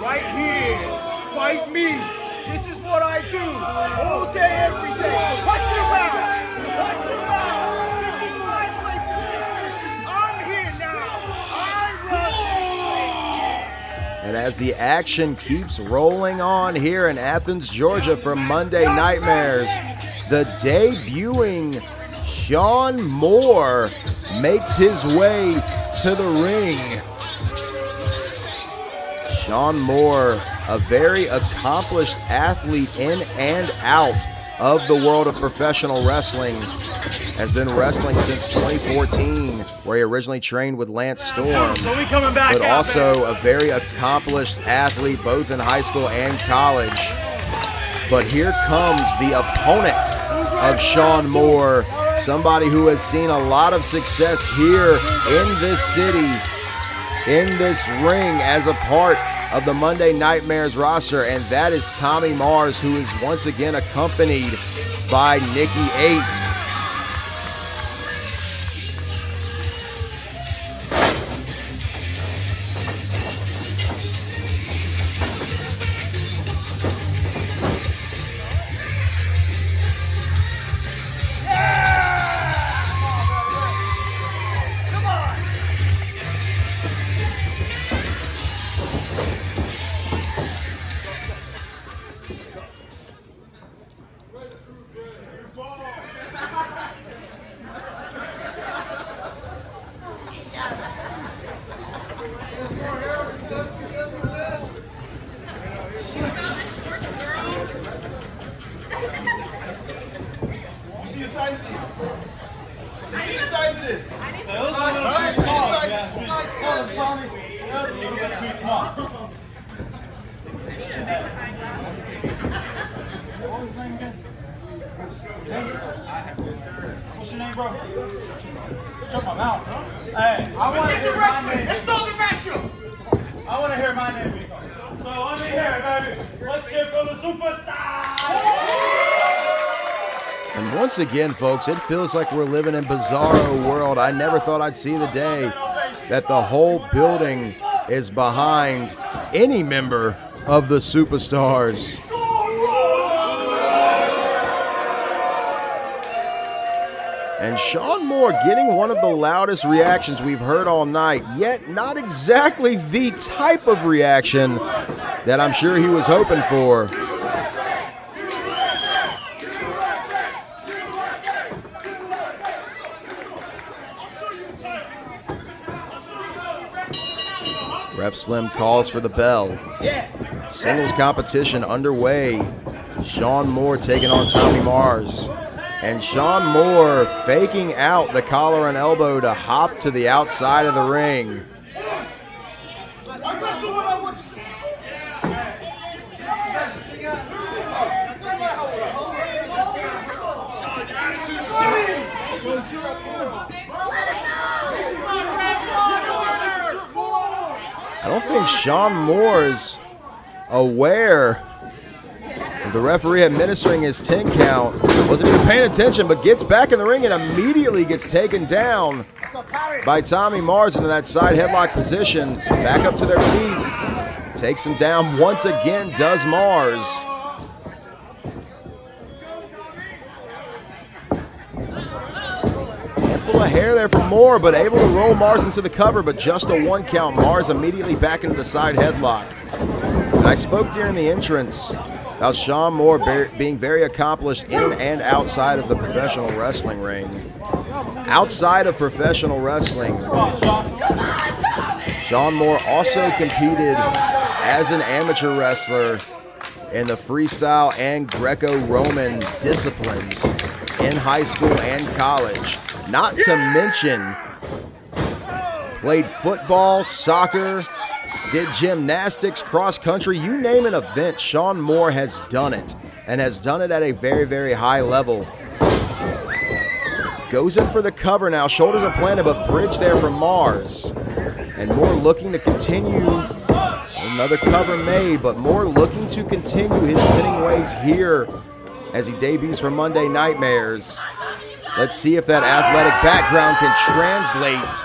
right here. Fight me. This is what I do all day, every day. Hush your mouth. Hush your mouth. This is my place of business. I'm here now. I run this place. And as the action keeps rolling on here in Athens, Georgia for Monday Nightmares, the debuting Shaun Moore makes his way to the ring. Shaun Moore, a very accomplished athlete in and out of the world of professional wrestling, has been wrestling since 2014, where he originally trained with Lance Storm, but also a very accomplished athlete both in high school and college. But here comes the opponent of Shaun Moore, somebody who has seen a lot of success here in this city, in this ring, as a part of the Monday Nightmares roster, and that is Tommy Mars, who is once again accompanied by Nikki 8. What's your name, bro? Shut my mouth. Hey, I want to hear my name. Let's start the matchup. I want to hear my name. So let me hear it, baby. Let's cheer for the superstar. And once again, folks, it feels like we're living in bizarro world. I never thought I'd see the day that the whole building is behind any member of the Superstars. And Shaun Moore getting one of the loudest reactions we've heard all night, yet not exactly the type of reaction that I'm sure he was hoping for. Ref Slim calls for the bell. Singles competition underway. Shaun Moore taking on Tommy Mars. And Shaun Moore faking out the collar and elbow to hop to the outside of the ring. I don't think Shaun Moore is aware of the referee administering his 10 count. Wasn't even paying attention, but gets back in the ring and immediately gets taken down by Tommy Mars into that side headlock position. Back up to their feet. Takes him down once again, does Mars. Handful of hair there from Moore, but able to roll Mars into the cover, but just a 1 count. Mars immediately back into the side headlock. And I spoke during the entrance about Shaun Moore being very accomplished in and outside of the professional wrestling ring. Outside of professional wrestling, Shaun Moore also competed as an amateur wrestler in the freestyle and Greco-Roman disciplines in high school and college. Not to mention, played football, soccer, did gymnastics, cross country, you name an event, Shaun Moore has done it, and has done it at a very, very high level. Goes in for the cover now, shoulders are planted, but bridge there from Mars. And Moore looking to continue, another cover made, but Moore looking to continue his winning ways here as he debuts for Monday Nightmares. Let's see if that athletic background can translate.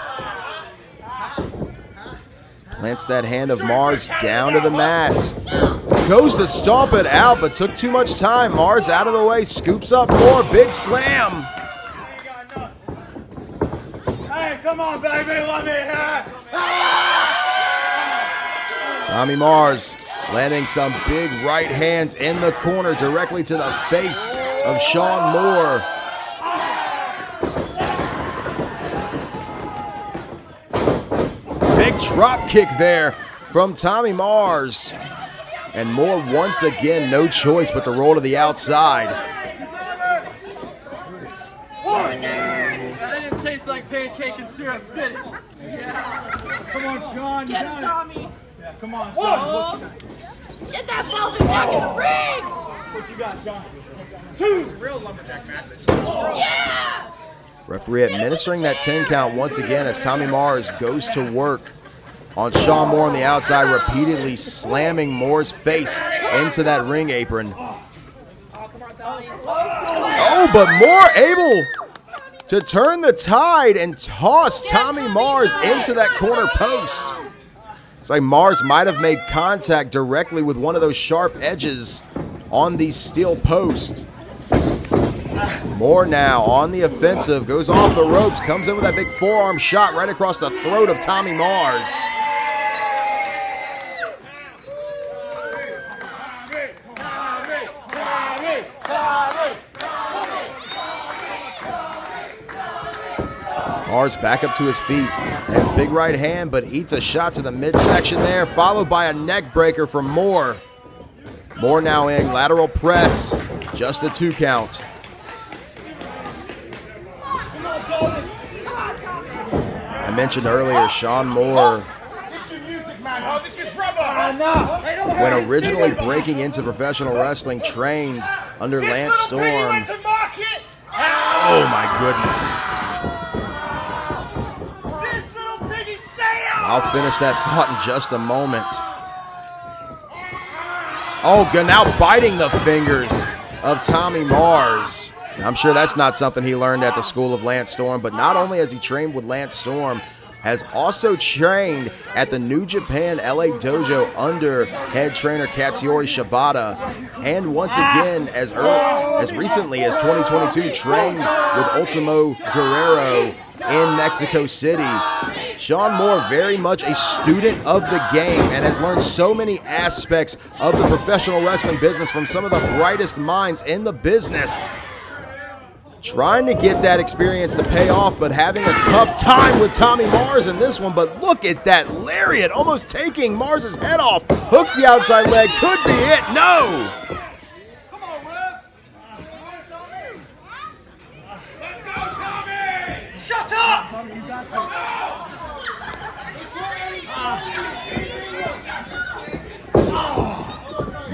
Plants that hand of Mars down to the mat. Goes to stomp it out, but took too much time. Mars out of the way, scoops up more. Big slam. Hey, come on, baby, let me hear. Tommy Mars landing some big right hands in the corner directly to the face of Shaun Moore. Big drop kick there from Tommy Mars. And Moore once again, no choice but to roll to the outside. That didn't taste like pancake and syrup, did it? Yeah. Come on, Shaun. Get him, Tommy. Yeah, come on, Shaun. Get that velvet back in the ring. What you got, Shaun? 2. Real lumberjack match. Yeah. Referee administering that 10 count once again as Tommy Mars goes to work on Shaun Moore on the outside, repeatedly slamming Moore's face into that ring apron. Oh, but Moore able to turn the tide and toss Tommy Mars into that corner post. It's like Mars might have made contact directly with one of those sharp edges on the steel post. Moore now on the offensive, goes off the ropes, comes in with that big forearm shot right across the throat of Tommy Mars. Mars back up to his feet. That's a big right hand, but eats a shot to the midsection there, followed by a neck breaker from Moore. Moore now in lateral press, just a 2 count. I mentioned earlier, Shaun Moore, This your music, man. Oh, this your drummer. when originally breaking into professional wrestling, trained under Lance Storm. Oh my goodness. I'll finish that thought in just a moment. Oh, now biting the fingers of Tommy Mars. I'm sure that's not something he learned at the school of Lance Storm, but not only has he trained with Lance Storm, has also trained at the New Japan LA Dojo under head trainer Katsuyori Shibata, and once again, as recently as 2022, trained with Ultimo Guerrero in Mexico City. Shaun Moore, very much a student of the game and has learned so many aspects of the professional wrestling business from some of the brightest minds in the business. Trying to get that experience to pay off, but having a tough time with Tommy Mars in this one. But look at that lariat, almost taking Mars's head off. Hooks the outside leg, could be it, no! Come on, Rev. Let's go, Tommy. Shut up.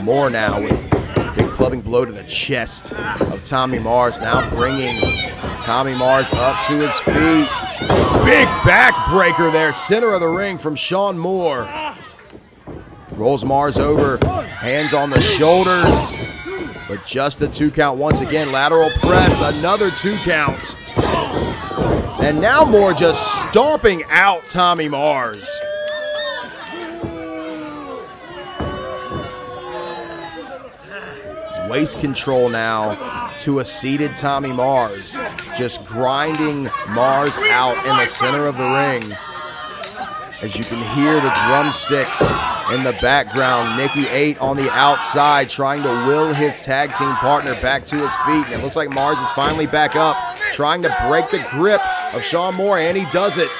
Moore now with big clubbing blow to the chest of Tommy Mars, now bringing Tommy Mars up to his feet. Big back breaker there, center of the ring from Shaun Moore. Rolls Mars over, hands on the shoulders, but just a 2 count once again. Lateral press, another 2 count. And now Moore just stomping out Tommy Mars. Waist control now to a seated Tommy Mars. Just grinding Mars out in the center of the ring. As you can hear the drumsticks in the background, Nikki 8 on the outside trying to will his tag team partner back to his feet. And it looks like Mars is finally back up, trying to break the grip of Shaun Moore, and he does it.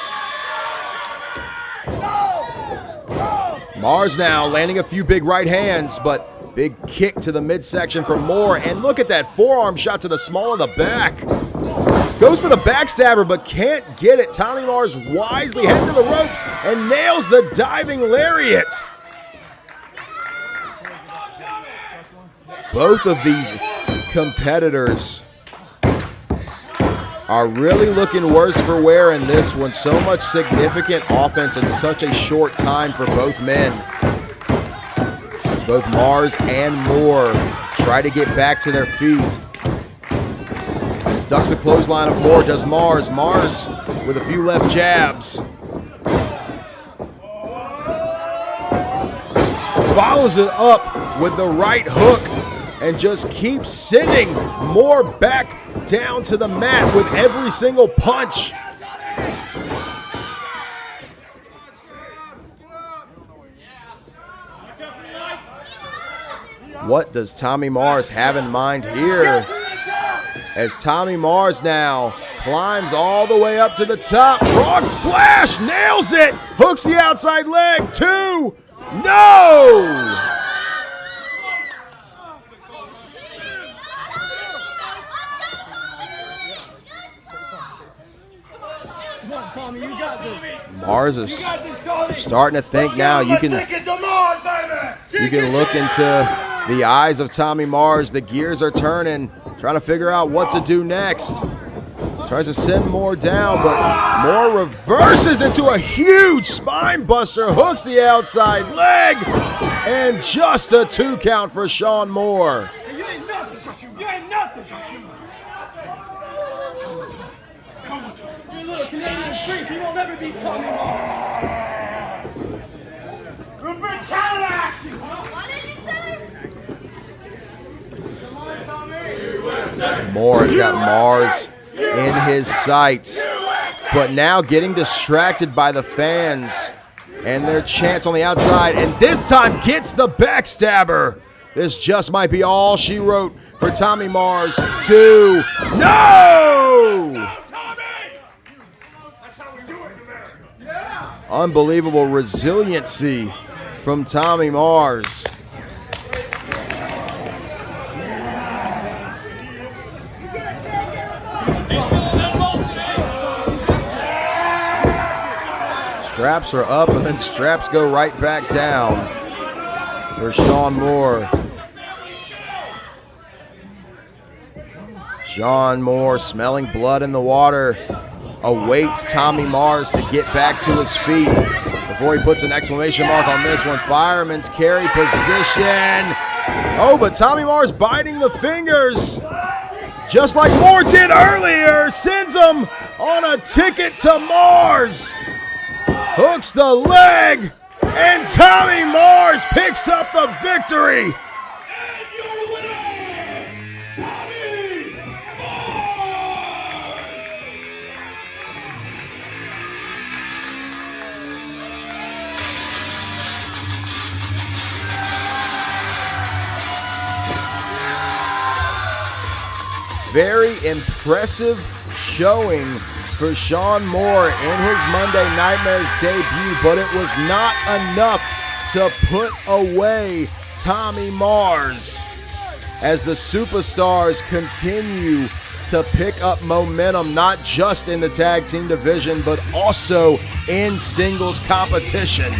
Mars now landing a few big right hands, but big kick to the midsection from Moore, and look at that forearm shot to the small of the back. Goes for the backstabber, but can't get it. Tommy Mars wisely heading to the ropes and nails the diving lariat. Both of these competitors are really looking worse for wear in this one. So much significant offense in such a short time for both men. As both Mars and Moore try to get back to their feet. Ducks a clothesline of Moore, does Mars. Mars with a few left jabs. follows it up with the right hook and just keeps sending more back down to the mat with every single punch. What does Tommy Mars have in mind here? As Tommy Mars now climbs all the way up to the top. Frog splash, nails it. Hooks the outside leg, 2. No! Mars is starting to think now. You can look into the eyes of Tommy Mars. The gears are turning, trying to figure out what to do next. Tries to send more down, but Moore reverses into a huge spine buster, hooks the outside leg, and just a 2 count for Shaun Moore. You ain't nothing. You ain't nothing. You're a little Canadian freak. You won't ever be Tommy Mars. Rupert Cadillac! What did you say? Come on, Tommy. Moore's got Mars in his sights, but now getting distracted by the fans and their chants on the outside, and this time gets the backstabber. This just might be all she wrote for Tommy Mars. 2. No! Unbelievable resiliency from Tommy Mars. Straps are up, and then straps go right back down for Shaun Moore. Shaun Moore, smelling blood in the water, awaits Tommy Mars to get back to his feet before he puts an exclamation mark on this one. Fireman's carry position. Oh, but Tommy Mars biting the fingers, just like Moore did earlier, sends him on a ticket to Mars. Hooks the leg, and Tommy Mars picks up the victory. Very impressive showing for Shaun Moore in his Monday Nightmares debut, but it was not enough to put away Tommy Mars as the superstars continue to pick up momentum, not just in the tag team division, but also in singles competition.